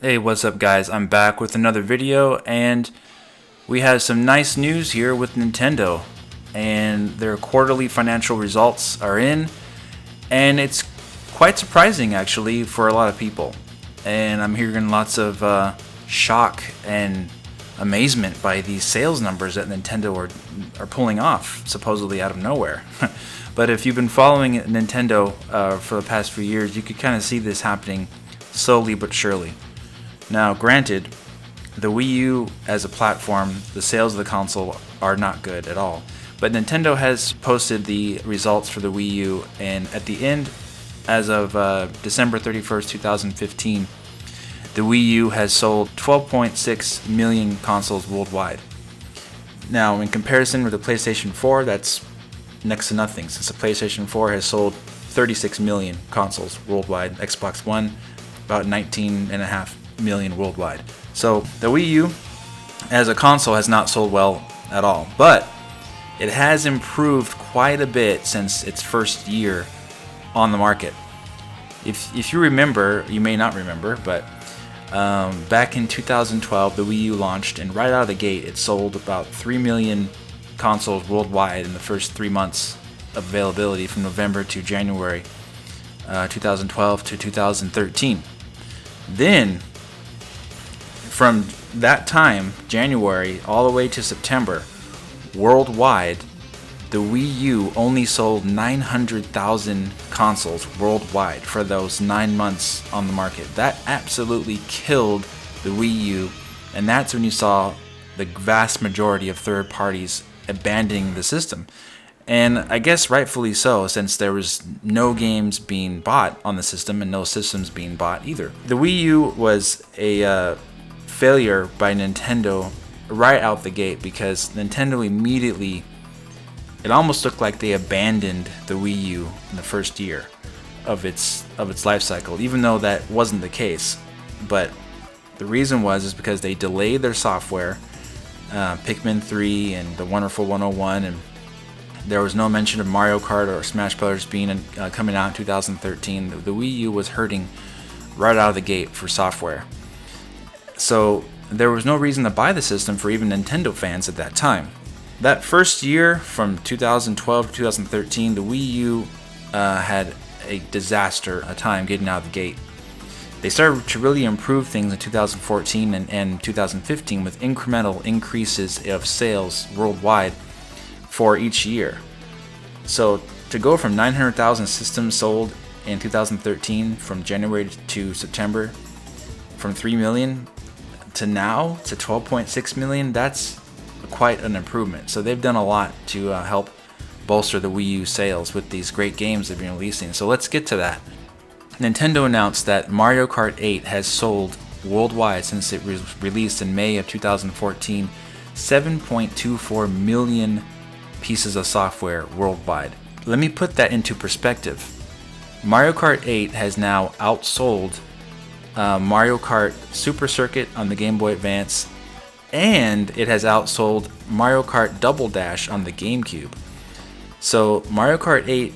Hey, what's up guys? I'm back with another video and we have some nice news here with Nintendo, and their quarterly financial results are in, and it's quite surprising actually for a lot of people. And I'm hearing lots of shock and amazement by these sales numbers that Nintendo are pulling off supposedly out of nowhere. But if you've been following Nintendo for the past few years, you could kind of see this happening slowly but surely. Now, granted, the Wii U as a platform, the sales of the console are not good at all. But Nintendo has posted the results for the Wii U, and at the end, as of December 31st, 2015, the Wii U has sold 12.6 million consoles worldwide. Now, in comparison with the PlayStation 4, that's next to nothing, since the PlayStation 4 has sold 36 million consoles worldwide. Xbox One, about 19.5 million worldwide. So the Wii U as a console has not sold well at all, but it has improved quite a bit since its first year on the market. If you remember, you may not remember, but back in 2012 the Wii U launched, and right out of the gate it sold about 3 million consoles worldwide in the first 3 months of availability, from November to January 2012 to 2013. Then from that time, January, all the way to September, worldwide, the Wii U only sold 900,000 consoles worldwide for those 9 months on the market. That absolutely killed the Wii U, and that's when you saw the vast majority of third parties abandoning the system. And I guess rightfully so, since there was no games being bought on the system and no systems being bought either. The Wii U was a failure by Nintendo right out the gate, because Nintendo immediately, it almost looked like they abandoned the Wii U in the first year of its life cycle, even though that wasn't the case. But the reason is because they delayed their software, Pikmin 3 and the Wonderful 101, and there was no mention of Mario Kart or Smash Brothers being coming out in 2013. The Wii U was hurting right out of the gate for software. So there was no reason to buy the system for even Nintendo fans at that time. That first year, from 2012 to 2013, the Wii U had a disaster, a time getting out of the gate. They started to really improve things in 2014 and 2015 with incremental increases of sales worldwide for each year. So to go from 900,000 systems sold in 2013, from January to September, from 3 million to now to 12.6 million, that's quite an improvement. So they've done a lot to help bolster the Wii U sales with these great games they've been releasing. So let's get to that. Nintendo announced that Mario Kart 8 has sold worldwide, since it was released in May of 2014, 7.24 million pieces of software worldwide. Let me put that into perspective. Mario Kart 8 has now outsold Mario Kart Super Circuit on the Game Boy Advance, and it has outsold Mario Kart Double Dash on the GameCube. So Mario Kart 8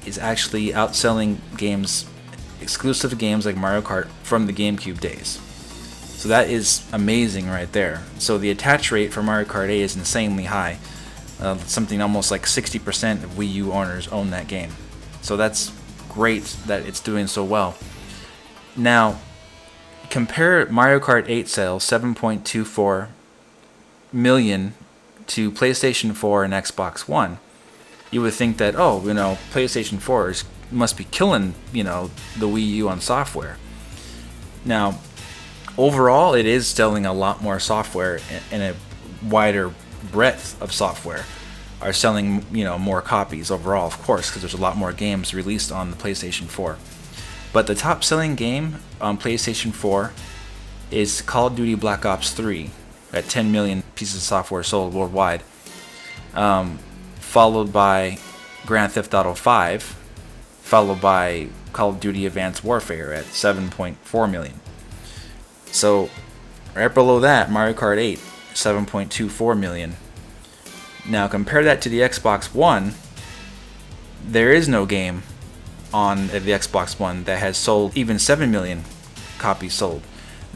is actually outselling games, exclusive games like Mario Kart from the GameCube days. So that is amazing right there. So the attach rate for Mario Kart 8 is insanely high. Something almost like 60% of Wii U owners own that game. So that's great that it's doing so well. Now, compare Mario Kart 8 sales, 7.24 million, to PlayStation 4 and Xbox One. You would think that, PlayStation 4 must be killing, the Wii U on software. Now, overall, it is selling a lot more software, and a wider breadth of software are selling, more copies overall, of course, because there's a lot more games released on the PlayStation 4. But the top selling game on PlayStation 4 is Call of Duty Black Ops 3 at 10 million pieces of software sold worldwide, followed by Grand Theft Auto 5, followed by Call of Duty Advanced Warfare at 7.4 million. So right below that, Mario Kart 8, 7.24 million. Now compare that to the Xbox One. There is no game on the Xbox One that has sold even 7 million copies sold.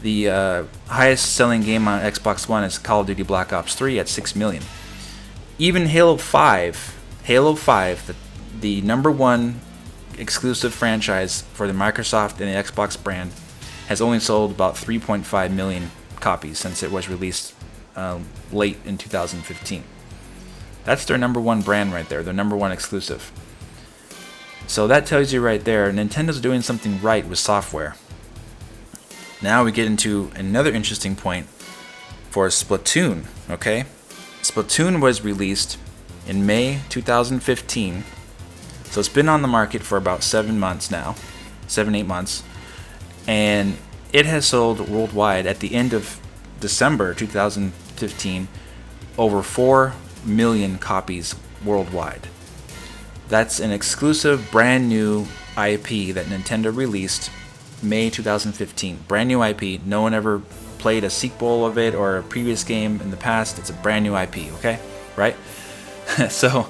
The highest selling game on Xbox One is Call of Duty Black Ops 3 at 6 million. Even Halo 5, the number one exclusive franchise for the Microsoft and the Xbox brand, has only sold about 3.5 million copies since it was released late in 2015. That's their number one brand right there, their number one exclusive. So that tells you right there, Nintendo's doing something right with software. Now we get into another interesting point for Splatoon, okay? Splatoon was released in May 2015, so it's been on the market for about 7 months now, 7-8 months, and it has sold worldwide at the end of December 2015 over 4 million copies worldwide. That's an exclusive brand new IP that Nintendo released May 2015. Brand new IP. No one ever played a sequel of it or a previous game in the past. It's a brand new IP, okay? Right? So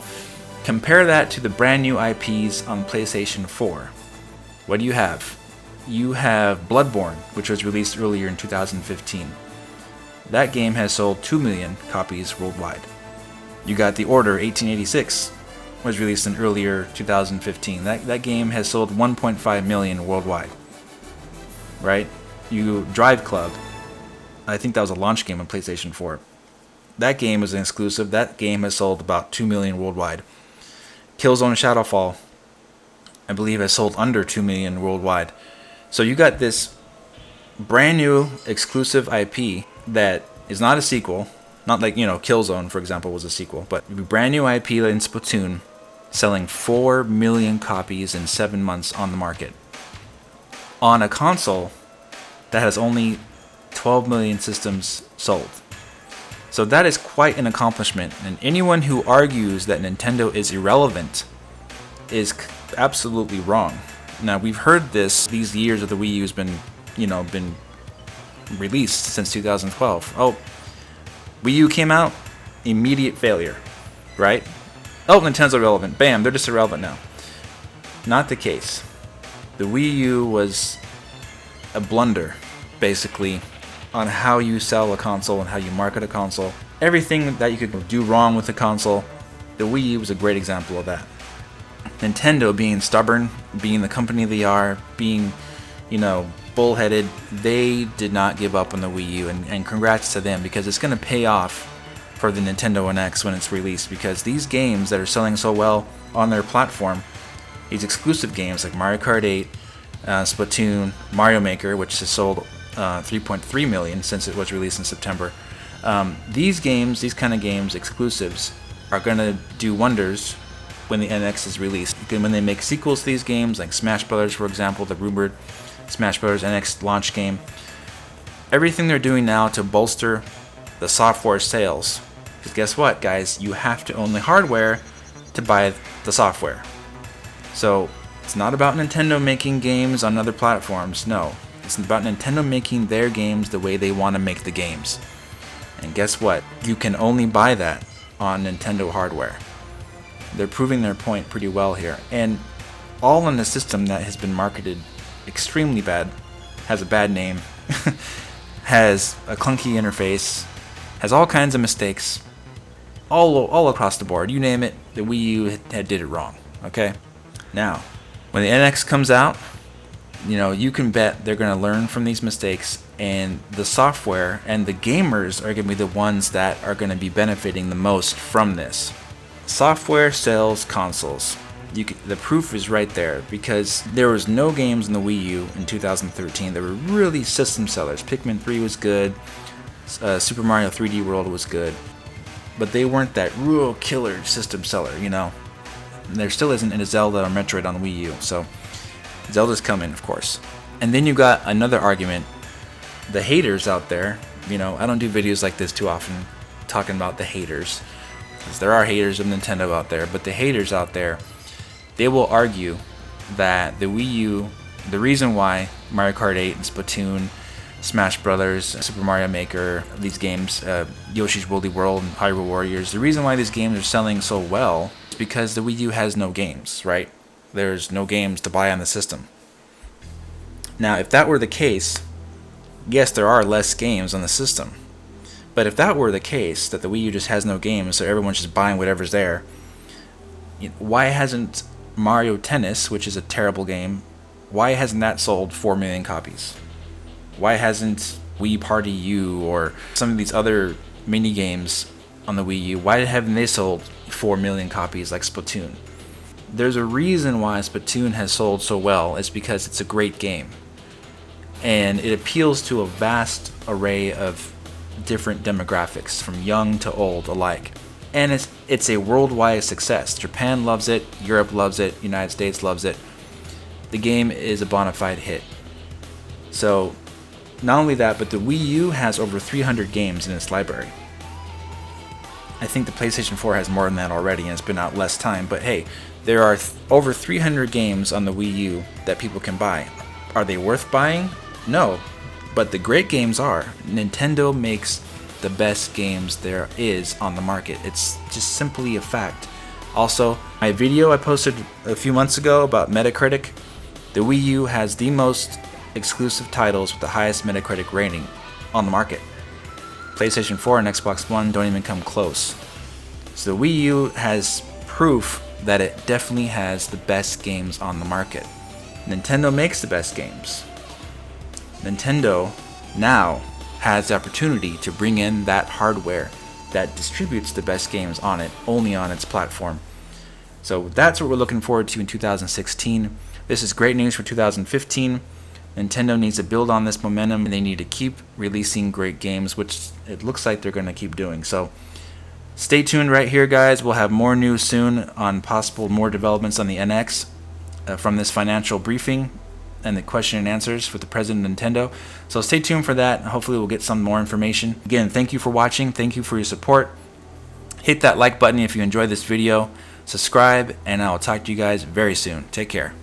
compare that to the brand new IPs on PlayStation 4. What do you have? You have Bloodborne, which was released earlier in 2015. That game has sold 2 million copies worldwide. You got The Order 1886, was released in earlier 2015. That game has sold 1.5 million worldwide. Right? You Drive Club, I think that was a launch game on PlayStation 4. That game was an exclusive. That game has sold about 2 million worldwide. Killzone Shadowfall, I believe, has sold under 2 million worldwide. So you got this brand new exclusive IP that is not a sequel. Not like, Killzone, for example, was a sequel. But a brand new IP in Splatoon selling 4 million copies in 7 months on the market. On a console that has only 12 million systems sold. So that is quite an accomplishment, and anyone who argues that Nintendo is irrelevant is absolutely wrong. Now, we've heard these years that the Wii U has been released since 2012. Oh, Wii U came out, immediate failure, right? Oh, Nintendo's irrelevant. Bam, they're just irrelevant now. Not the case. The Wii U was a blunder, basically, on how you sell a console and how you market a console. Everything that you could do wrong with the console, the Wii U was a great example of that. Nintendo being stubborn, being the company they are, being, bullheaded, they did not give up on the Wii U, and congrats to them, because it's going to pay off for the Nintendo NX when it's released, because these games that are selling so well on their platform, these exclusive games like Mario Kart 8, Splatoon, Mario Maker, which has sold 3.3 million since it was released in September. These kind of games, exclusives, are going to do wonders when the NX is released. When they make sequels to these games, like Smash Brothers, for example, the rumored Smash Brothers NX launch game, everything they're doing now to bolster the software sales. Because guess what, guys? You have to own the hardware to buy the software. So it's not about Nintendo making games on other platforms. No. It's about Nintendo making their games the way they want to make the games. And guess what? You can only buy that on Nintendo hardware. They're proving their point pretty well here. And all on a system that has been marketed extremely bad, has a bad name, has a clunky interface, has all kinds of mistakes, all across the board. You name it, the Wii U did it wrong. Okay? Now, when the NX comes out, you can bet they're going to learn from these mistakes, and the software and the gamers are going to be the ones that are going to be benefiting the most from this. Software sells consoles. The proof is right there, because there was no games in the Wii U in 2013 that were really system sellers. Pikmin 3 was good, Super Mario 3D World was good, but they weren't that real killer system seller, There still isn't a Zelda or Metroid on the Wii U, so Zelda's coming, of course. And then you got another argument. The haters out there, I don't do videos like this too often talking about the haters, because there are haters of Nintendo out there, but the haters out there, they will argue that the Wii U, the reason why Mario Kart 8 and Splatoon, Smash Brothers, Super Mario Maker, these games, Yoshi's Woolly World and Hyrule Warriors, the reason why these games are selling so well is because the Wii U has no games, right? There's no games to buy on the system. Now, if that were the case, Yes, there are less games on the system. But if that were the case, that the Wii U just has no games, so everyone's just buying whatever's there, why hasn't Mario Tennis, which is a terrible game, why hasn't that sold 4 million copies? Why hasn't Wii Party U or some of these other mini games on the Wii U, why haven't they sold 4 million copies like Splatoon? There's a reason why Splatoon has sold so well. It's because it's a great game. And it appeals to a vast array of different demographics, from young to old alike. And it's a worldwide success. Japan loves it, Europe loves it, United States loves it. The game is a bona fide hit. So, not only that, but the Wii U has over 300 games in its library. I think the PlayStation 4 has more than that already, and it's been out less time, but hey, there are over 300 games on the Wii U that people can buy. Are they worth buying? No, but the great games are. Nintendo makes the best games there is on the market. It's just simply a fact. Also, my video I posted a few months ago about Metacritic, the Wii U has the most exclusive titles with the highest Metacritic rating on the market. PlayStation 4 and Xbox One don't even come close. So the Wii U has proof that it definitely has the best games on the market. Nintendo makes the best games. Nintendo now has the opportunity to bring in that hardware that distributes the best games on it, only on its platform. So that's what we're looking forward to in 2016. This is great news for 2015. Nintendo needs to build on this momentum, and they need to keep releasing great games, which it looks like they're going to keep doing. So stay tuned right here, guys. We'll have more news soon on possible more developments on the NX from this financial briefing and the question and answers with the president of Nintendo. So stay tuned for that. Hopefully we'll get some more information. Again, thank you for watching. Thank you for your support. Hit that like button if you enjoyed this video. Subscribe, and I'll talk to you guys very soon. Take care.